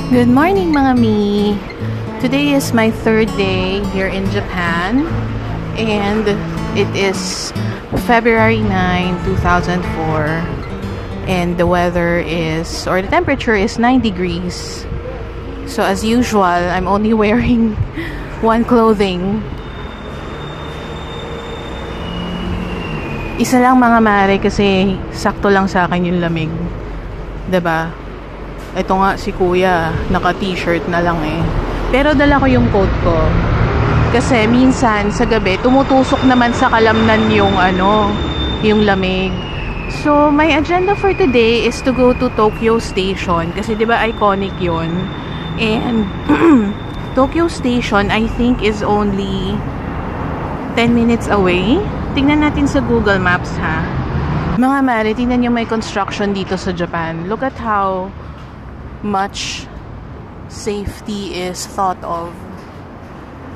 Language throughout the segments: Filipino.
Good morning mga mi! Today is my third day here in Japan and it is February 9, 2004 and the weather is, or the temperature is 9 degrees. So as usual, I'm only wearing one clothing. Isa lang mga mare kasi sakto lang sa akin yung lamig. 'Di ba? Ito nga si kuya, naka-t-shirt na lang eh. Pero dala ko yung coat ko. Kasi minsan sa gabi, tumutusok naman sa kalamnan yung yung lamig. So, my agenda for today is to go to Tokyo Station. Kasi 'di ba iconic yun. And Tokyo Station, I think, is only 10 minutes away. Tingnan natin sa Google Maps ha. Mga mare, tingnan nyo may construction dito sa Japan. Look at how much safety is thought of.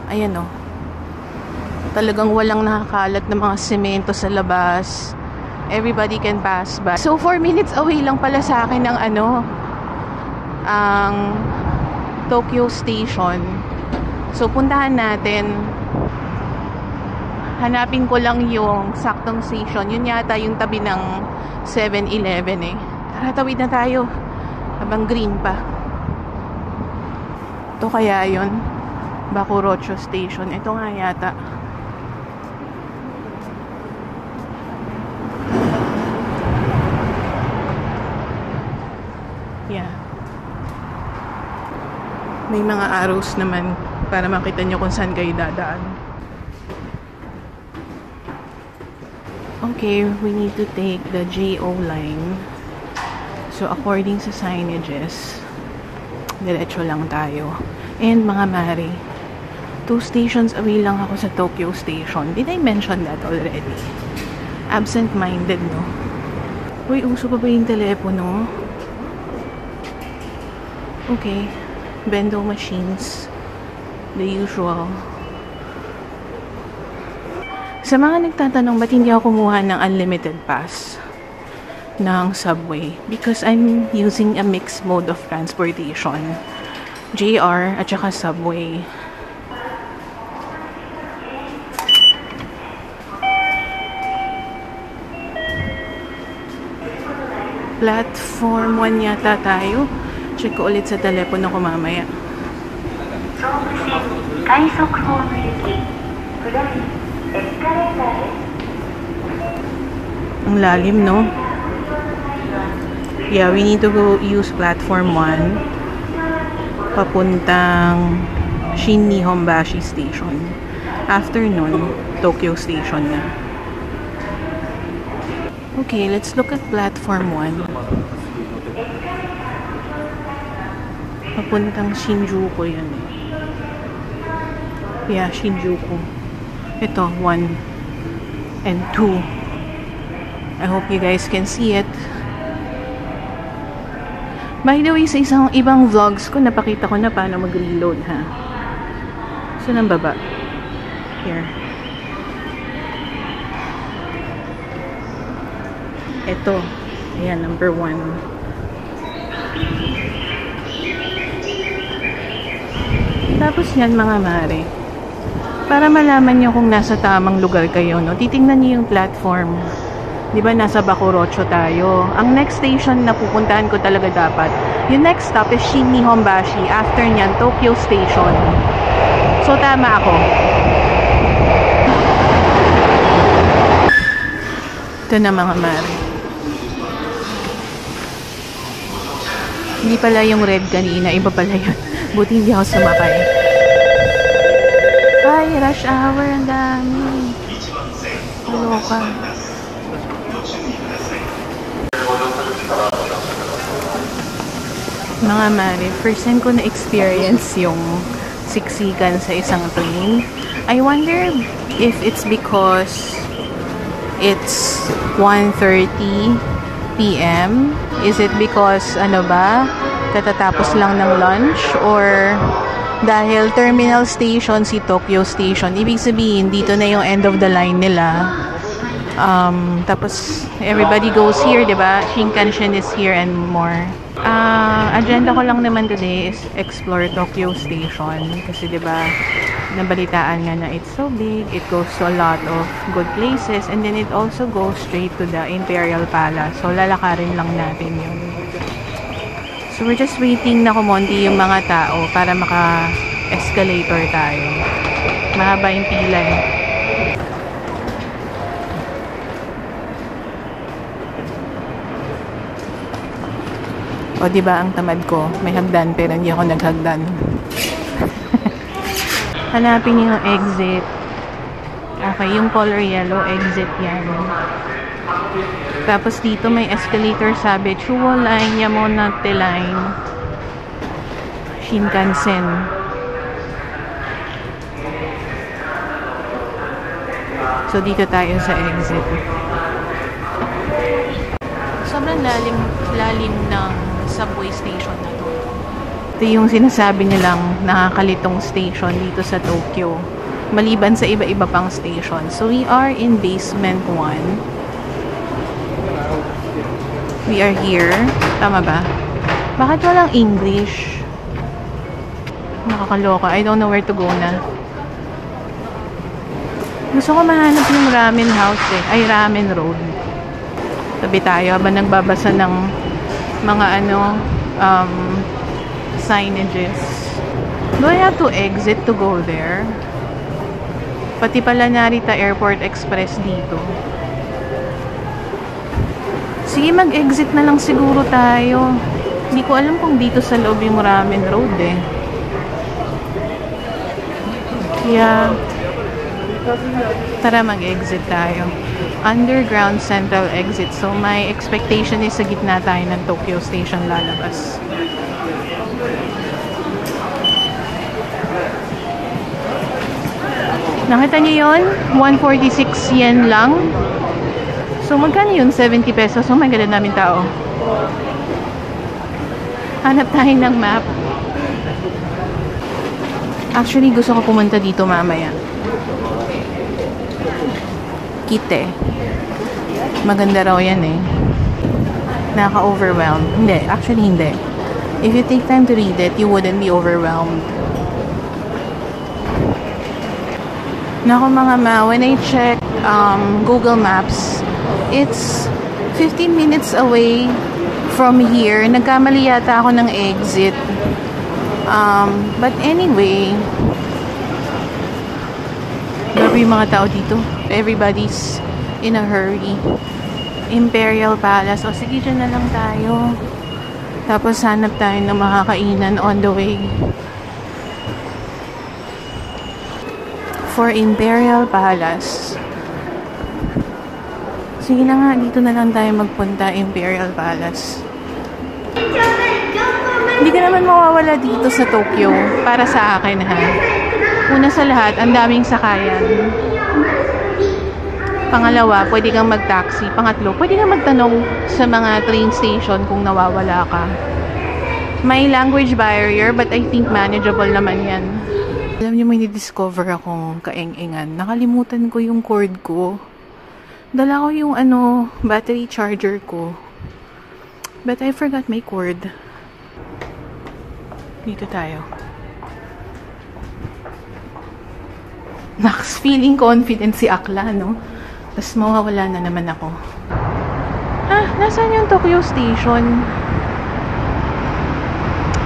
Ayan o. Talagang walang nakakalat na mga semento sa labas. Everybody can pass by. So 4 minutes away lang pala sa akin ng ang Tokyo Station. So puntahan natin. Hanapin ko lang yung saktong station. Yun yata yung tabi ng 7-Eleven eh. Tara, tawid na tayo. Habang green pa. Ito kaya yun? Bakurocho Station. Ito nga yata. Yeah. May mga arrows naman para makita nyo kung saan kayo dadaan. Okay, we need to take the JO line. So, according sa signages, diretso lang tayo. And mga mare, 2 stations away lang ako sa Tokyo Station. Did I mention that already? Absent-minded, no? Uy, uso pa ba yung telepono? Okay. Bendo machines. The usual. Sa mga nagtatanong, ba't hindi ako kumuha ng unlimited pass ng subway? Because I'm using a mixed mode of transportation. JR at saka subway. Platform 1 yata tayo. Check ko ulit sa telepono ko mamaya. Ang lalim, no? Yeah, we need to go use platform 1 papuntang Shin-Nihonbashi Station. After nun, Tokyo Station na. Okay, let's look at platform 1. Papuntang Shinjuku yan eh. Yeah, Shinjuku. Ito, 1 and 2. I hope you guys can see it. By the way, sa isang ibang vlogs ko, napakita ko na paano mag-reload, ha? Saan ang baba? Here. Ito. Ayan, number 1. Tapos yan, mga mare. Para malaman nyo kung nasa tamang lugar kayo, no? Titingnan nyo yung platform. Di ba nasa Bakurocho tayo? Ang next station na pupuntahan ko talaga dapat, yung next stop is Shin-Nihonbashi. After nyan, Tokyo Station. So, tama ako. Ito na mga mare. Hindi pala yung red kanina. Iba pala yun. Buti hindi ako sumakay. Ay, rush hour. Ang dami. Kaloka. Mga mare, first time ko na-experience yung siksikan sa isang train. I wonder if it's because it's 1:30 p.m. Is it because, katatapos lang ng lunch? Or dahil terminal station si Tokyo Station, ibig sabihin, dito na yung end of the line nila. Tapos, everybody goes here, diba? Shinkansen is here and more. Agenda ko lang naman today is explore Tokyo Station. Kasi, diba, nabalitaan nga na it's so big. It goes to a lot of good places. And then, it also goes straight to the Imperial Palace. So, lalakarin lang natin yun. So, we're just waiting na kumonti yung mga tao para maka-escalator tayo. Mahaba yung pila eh. O, diba ang tamad ko? May hagdan pero hindi ako naghagdan. Hanapin niyo yung exit. Okay, yung color yellow, exit yan. Tapos dito may escalator, sabi, Chuo Line, Yamanote Line, Shinkansen. So, dito tayo sa exit. Sobrang lalim ng subway station na to. Ito yung sinasabi nilang nakakalitong station dito sa Tokyo. Maliban sa iba-iba pang station. So, we are in basement 1. We are here. Tama ba? Bakit walang English? Nakakaloka. I don't know where to go na. Gusto ko mahanap yung ramen house eh. Ay, ramen road. Tabi tayo habang nagbabasa ng mga signages. Do I have to exit to go there? Pati pala Narita Airport Express dito. Sige, mag-exit na lang siguro tayo. Hindi ko alam kung dito sa loob yung ramen road eh. Kaya, tara mag-exit tayo. Underground Central Exit. So, my expectation is sa gitna tayo ng Tokyo Station lalabas. Nakita niyo yun? 146 yen lang. So, magkano yun? 70 pesos. Oh my God, namin tao. Hanap tayo ng map. Actually, gusto ko pumunta dito mamaya. Kite. Maganda raw yan eh. Nakaka-overwhelmed. Hindi. Actually, hindi. If you take time to read it, you wouldn't be overwhelmed. Naku mga ma, when I check Google Maps, it's 15 minutes away from here. Nagkamali yata ako ng exit. But anyway, grabe yung mga tao dito. Everybody's in a hurry. Imperial Palace. O sige, dyan na lang tayo. Tapos hanap tayo ng makakainan on the way. For Imperial Palace. Sige na nga, dito na lang tayo magpunta, Imperial Palace. Hindi ka naman mawawala dito sa Tokyo para sa akin ha. Una sa lahat, ang daming sakayan. Pangalawa, pwede kang mag-taxi. Pangatlo, pwede kang magtanong sa mga train station kung nawawala ka. May language barrier, but I think manageable naman yan. Alam niyo, may nidiscover akong kaeng-engan. Nakalimutan ko yung cord ko. Dala ko yung battery charger ko. But I forgot my cord. Dito tayo. Naks, feeling confident si Akla, no? Tapos mawawala na naman ako. Nasaan yung Tokyo Station?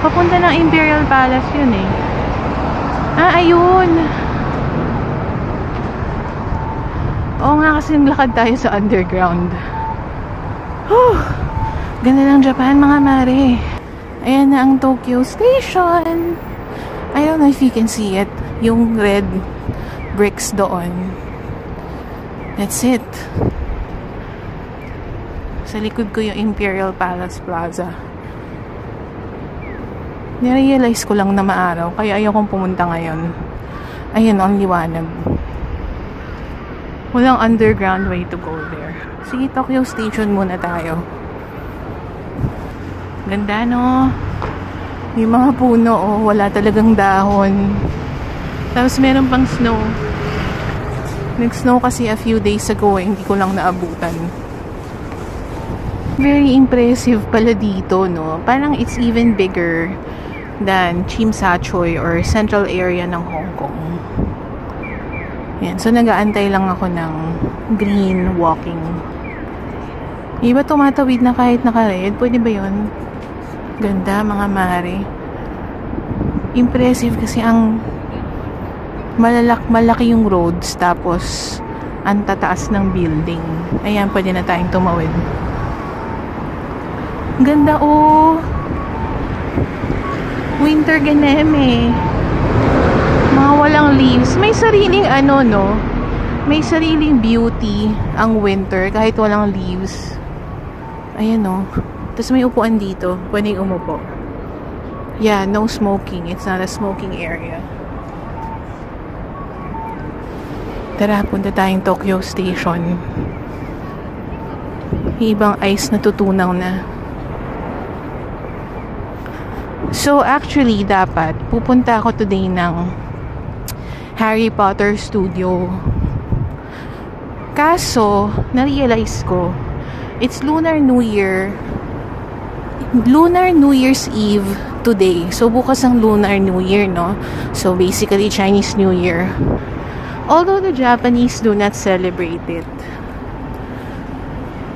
Papunta ng Imperial Palace yun eh. Ayun! Oo nga, kasi naglakad tayo sa underground. Whew! Ganda ng Japan, mga mare. Ayan na ang Tokyo Station. I don't know if you can see it. Yung red bricks doon. That's it. Sa likod ko yung Imperial Palace Plaza. Nirealize ko lang na maaraw, kaya ayokong pumunta ngayon. Ayun, ang liwanag. Walang underground way to go there. Sige, Tokyo Station muna tayo. Ganda, no? Yung mga puno, wala talagang dahon. Tapos meron pang snow. Nag-snow kasi a few days ago hindi ko lang naabutan. Very impressive pala dito, no? Parang it's even bigger than Chimsachoy or central area ng Hong Kong. Yan. So, nag-aantay lang ako ng green walking. Iba tumatawid na kahit naka-red? Pwede ba yun? Ganda, mga mare. Impressive kasi ang malaki yung roads, tapos ang tataas ng building. Ayan, pwede na tayong tumawid. Ganda, oh! Winter ganeme. Mga walang leaves. May sariling no? May sariling beauty ang winter kahit walang leaves. Ayan, no? Tapos may upuan dito. Pwede umupo. Yeah, no smoking. It's not a smoking area. Tara, punta tayong Tokyo Station. Ibang ice na tutunaw na. So, actually, dapat pupunta ako today ng Harry Potter Studio. Kaso, na-realize ko, it's Lunar New Year's Eve today. So, bukas ang Lunar New Year, no? So, basically, Chinese New Year. Although the Japanese do not celebrate it,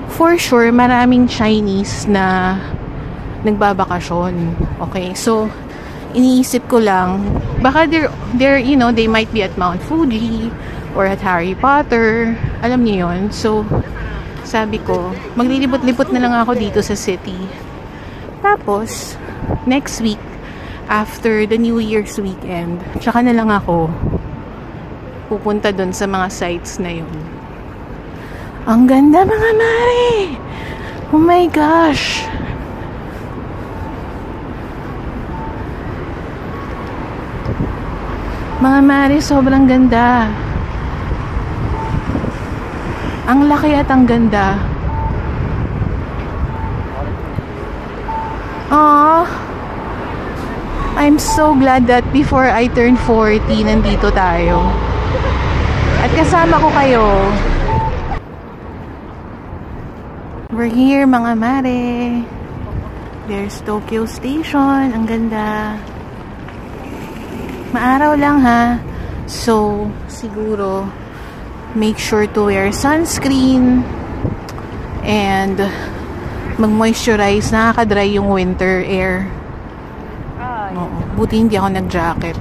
for sure, maraming Chinese na nagbabakasyon. Okay, so iniisip ko lang, baka they're they might be at Mount Fuji or at Harry Potter. Alam niyo yun. So, sabi ko, maglilibot-libot na lang ako dito sa city. Tapos, next week, after the New Year's weekend, tsaka na lang ako pupunta dun sa mga sites na yun. Ang ganda, mga mare! Oh my gosh! Mga mare, sobrang ganda. Ang laki at ang ganda. Aww. I'm so glad that before I turn 40, nandito tayo. At kasama ko kayo. We're here, mga mare. There's Tokyo Station. Ang ganda. Maaraw lang, ha. So, siguro make sure to wear sunscreen and mag-moisturize. Nakaka-dry yung winter air. Oo, buti hindi ako nag-jacket.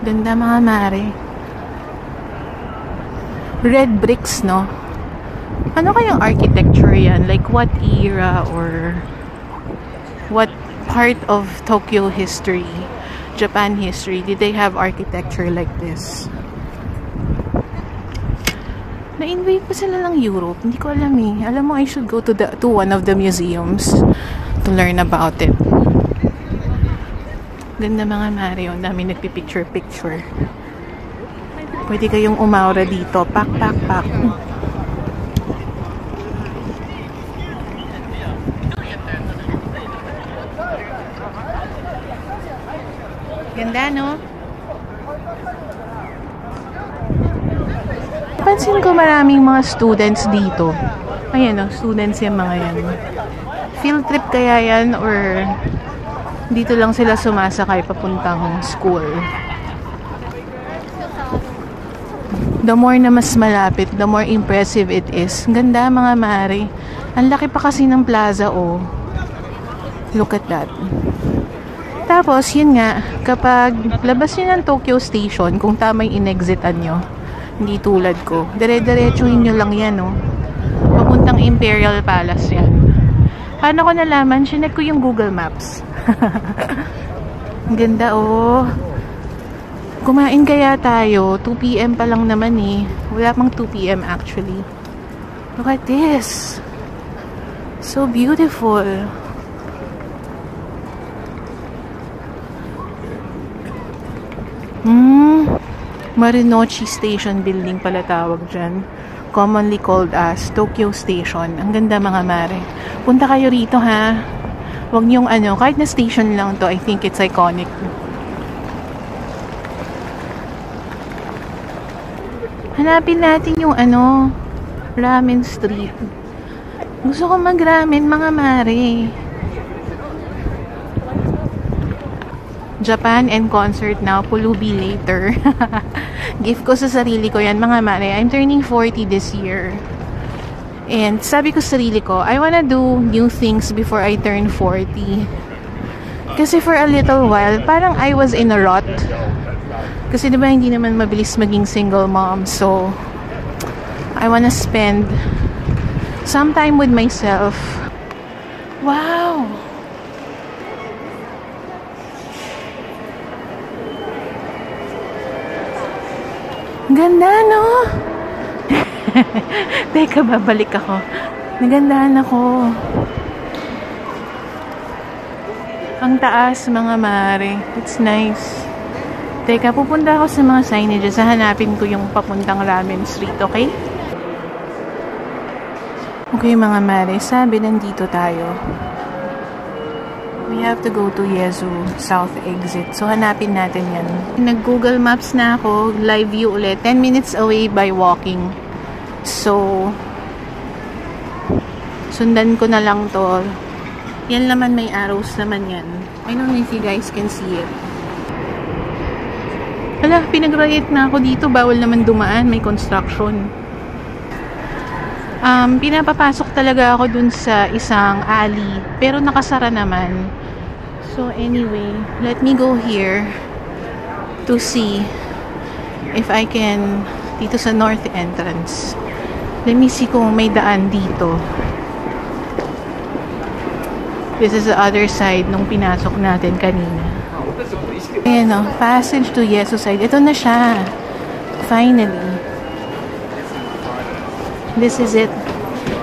Ganda, mga mare. Red bricks, no? Ano kayang architecture yan? Like, what era or what part of Tokyo history, Japan history, did they have architecture like this? Na-invade pa sila ng Europe? Hindi ko alam eh. Alam mo, I should go to one of the museums to learn about it. Ganda, mga Mario. Ang dami nagpipicture-picture. Pwede kayong umaura dito. Pak, pak, pak. Ganda, no? Pansin ko maraming mga students dito. Ayan, no? Students yung mga yan. Field trip kaya yan or dito lang sila sumasakay papuntang school. The more na mas malapit, the more impressive it is. Ganda, mga mare. Ang laki pa kasi ng plaza, oh. Look at that. Tapos, yun nga, kapag labas nyo ng Tokyo Station, kung tama yung in-exitan nyo, hindi tulad ko, dire-diretsuhin nyo lang yan, no? Papuntang Imperial Palace yan. Paano ko nalaman? Sinet ko yung Google Maps. Ang ganda, oh. Kumain kaya tayo. 2 PM pa lang naman, eh. Wala pang 2 PM actually. Look at this. So beautiful. Marunouchi Station Building pala tawag dyan. Commonly called as Tokyo Station. Ang ganda, mga mare. Punta kayo rito, ha. Huwag niyong kahit na station lang to, I think it's iconic. Hanapin natin yung Ramen Street. Gusto ko mag-ramen, mga mare. Japan and concert now, Pulubi later. Gift ko sa sarili ko yan, mga mare. I'm turning 40 this year. And sabi ko sa sarili ko, I wanna do new things before I turn 40. Kasi for a little while, parang I was in a rut. Kasi diba hindi naman mabilis maging single mom. So, I wanna spend some time with myself. Wow! Ganda, no? Teka, babalik ako. Nagandahan ako. Ang taas, mga mare. It's nice. Teka, pupunta ako sa mga signages. Hanapin ko yung papuntang Ramen Street, okay? Okay, mga mare. Sabi, nandito tayo. We have to go to Yezu South Exit. So, hanapin natin yan. Nag-Google Maps na ako. Live view ulit. 10 minutes away by walking. So, sundan ko na lang to. Yan naman, may arrows naman yan. I don't know if you guys can see it. Hala, pinag-riot na ako dito. Bawal naman dumaan. May construction. Pinapapasok talaga ako dun sa isang alley. Pero nakasara naman. So, anyway, let me go here to see if I can dito sa north entrance. Let me see kung may daan dito. This is the other side nung pinasok natin kanina. Ayan o, passage to Yesu side. Ito na siya. Finally. This is it.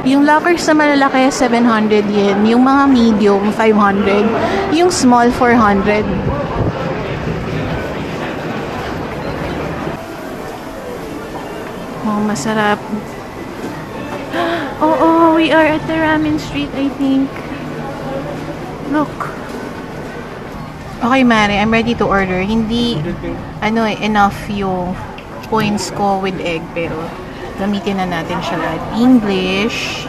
Yung lockers na malalaki, 700 yen. Yung mga medium, 500. Yung small, 400. Oh, masarap. Oh, we are at the Ramen Street, I think. Look. Okay, Mare, I'm ready to order. Hindi, enough yung points ko with egg, pero gamitin na natin siya lahat. English.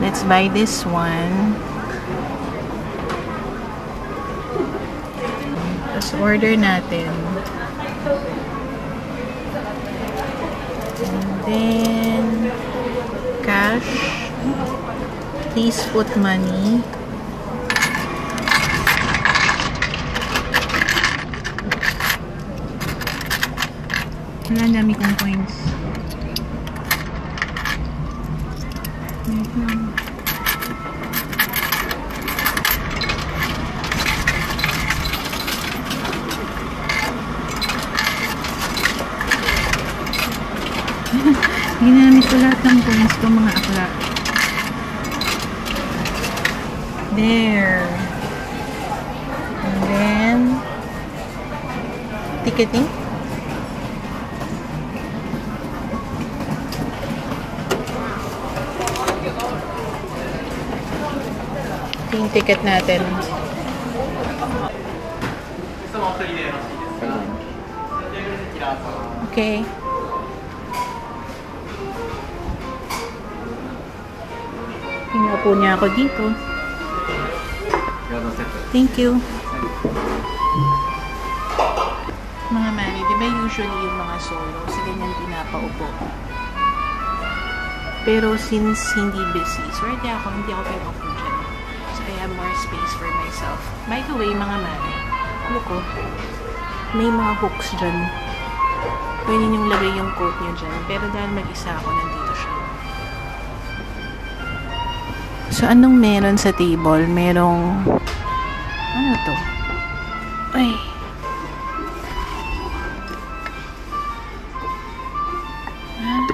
Let's buy this one. Tapos order natin. And then cash. Please put money. Wala, dami kong coins. Ginamit ko lahat ng coins ko, mga akla. There. And then ticketing. Yung ticket natin. Okay. Tingnan po niya ako dito. Thank you. Mga mani, di ba usually yung mga solo, sa ganyan pinapaupo. Pero since hindi busy, swerte ako, hindi ako pinaupo dyan. So I have more space for myself. By the way, mga mani, look oh, may mga hooks dyan. Pwede niyong lagay yung coat niyo dyan. Pero dahil mag-isa ako, nandito siya. So, anong meron sa table? Merong... ano to? Ay.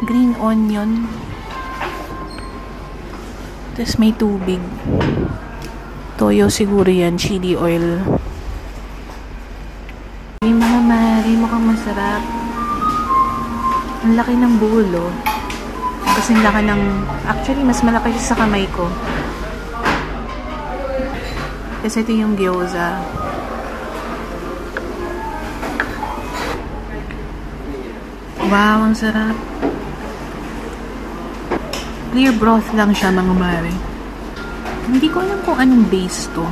Green onion. Tapos may tubig. Toyo siguro yan. Chili oil. May mga mari. Mukhang masarap. Ang laki ng bulo. Kasi laki ng... actually, mas malaki siya sa kamay ko. Kasi ito yung gyoza. Wow, ang sarap. Clear broth lang siya, mga mare. Hindi ko alam kung anong base to.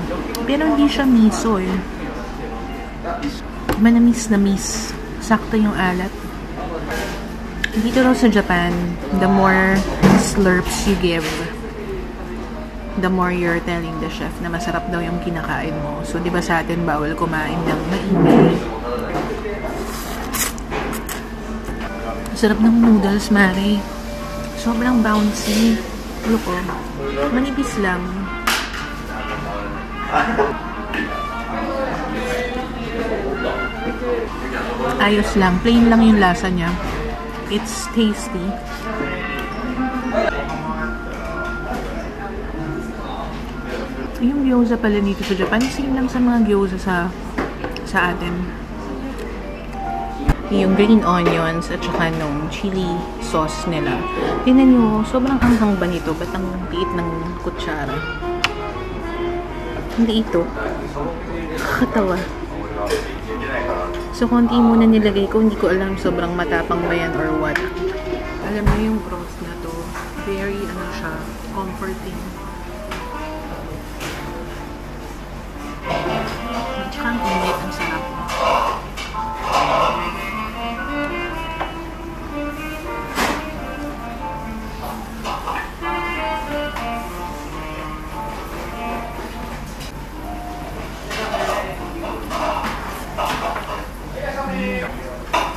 Pero hindi siya miso eh. Manamis na miss. Sakto yung alat. Dito raw sa Japan, the more slurps you give, the more you're telling the chef na masarap daw yung kinakain mo. So, di ba sa atin bawal kumain ng maingay? Sarap ng noodles, Mare. Sobrang bouncy. Look, oh. Manipis lang. Ayos lang. Plain lang yung lasa niya. It's tasty. Yung gyoza pala dito sa Japan, same lang sa mga gyoza sa atin. Yung green onions at saka nung chili sauce nila. Tingnan nyo, sobrang anghang ba nito? Ba't ang liit ng kutsara? Hindi ito. Katawa. So, konti muna nilagay ko. Hindi ko alam sobrang matapang ba yan or what. Alam mo yung broth na to. Very, ano siya, comforting. At saka ang init, ang sarap.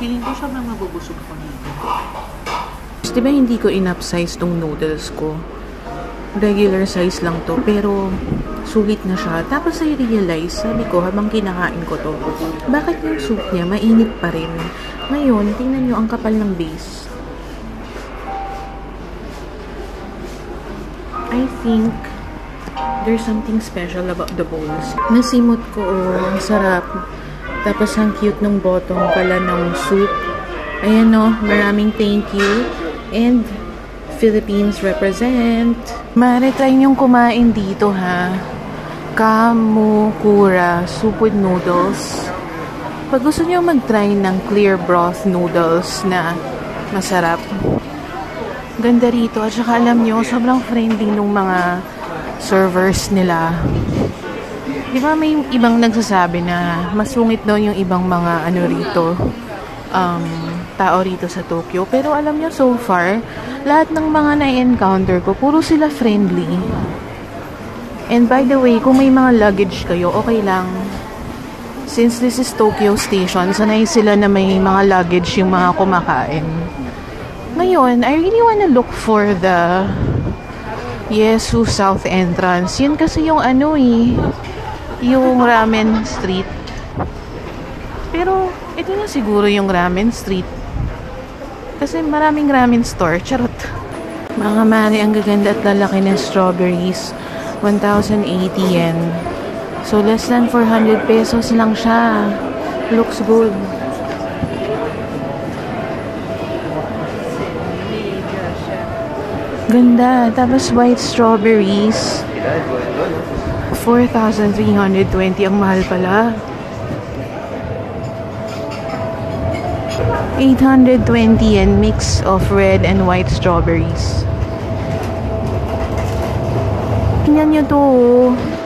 Feeling ko sobrang mabubusog ako nito. Diba hindi ko in-upsize tong noodles ko? Regular size lang to, pero sulit na siya. Tapos I realize, sabi ko habang kinakain ko to, bakit yung soup niya mainit pa rin? Ngayon, tingnan nyo ang kapal ng base. I think there's something special about the bowls. Nasimot ko, oh, ang sarap. Tapos, ang cute nung bottom pala ng soup. Ayan no, maraming thank you. And, Philippines represent. Mare, try niyong kumain dito ha. Kamukura soup with noodles. Pag gusto niyo mag-try ng clear broth noodles na masarap. Ganda rito. At saka alam niyo, sobrang friendly nung mga servers nila. Di ba may ibang nagsasabi na masungit daw yung ibang mga ano rito, tao rito sa Tokyo. Pero alam nyo, so far, lahat ng mga na-encounter ko, puro sila friendly. And by the way, kung may mga luggage kayo, okay lang. Since this is Tokyo Station, sanay sila na may mga luggage yung mga kumakain. Ngayon, I really wanna look for the Yesu South Entrance. Yun kasi yung ano eh, yung ramen street. Pero ito na siguro yung ramen street. Kasi maraming ramen store. Charot. Mga mare, ang gaganda at lalaki ng strawberries. 1,080 yen. So less than 400 pesos lang siya. Looks good. Ganda. Tapos white strawberries. 4,320. Ang mahal pala. 820 yen mix of red and white strawberries. Tingnan nyo to.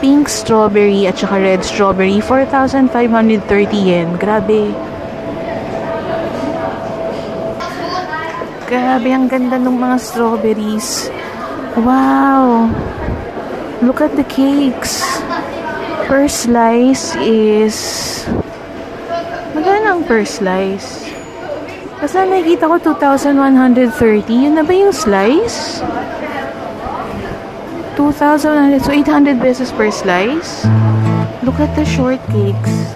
Pink strawberry at saka red strawberry. 4,530 yen. Grabe. Grabe, ang ganda ng mga strawberries. Wow. Look at the cakes. Per slice is... magkano ang per slice? Kasi nakikita ko 2,130. Yun na ba yung slice? 2,100. So, 800 pesos per slice. Look at the shortcakes.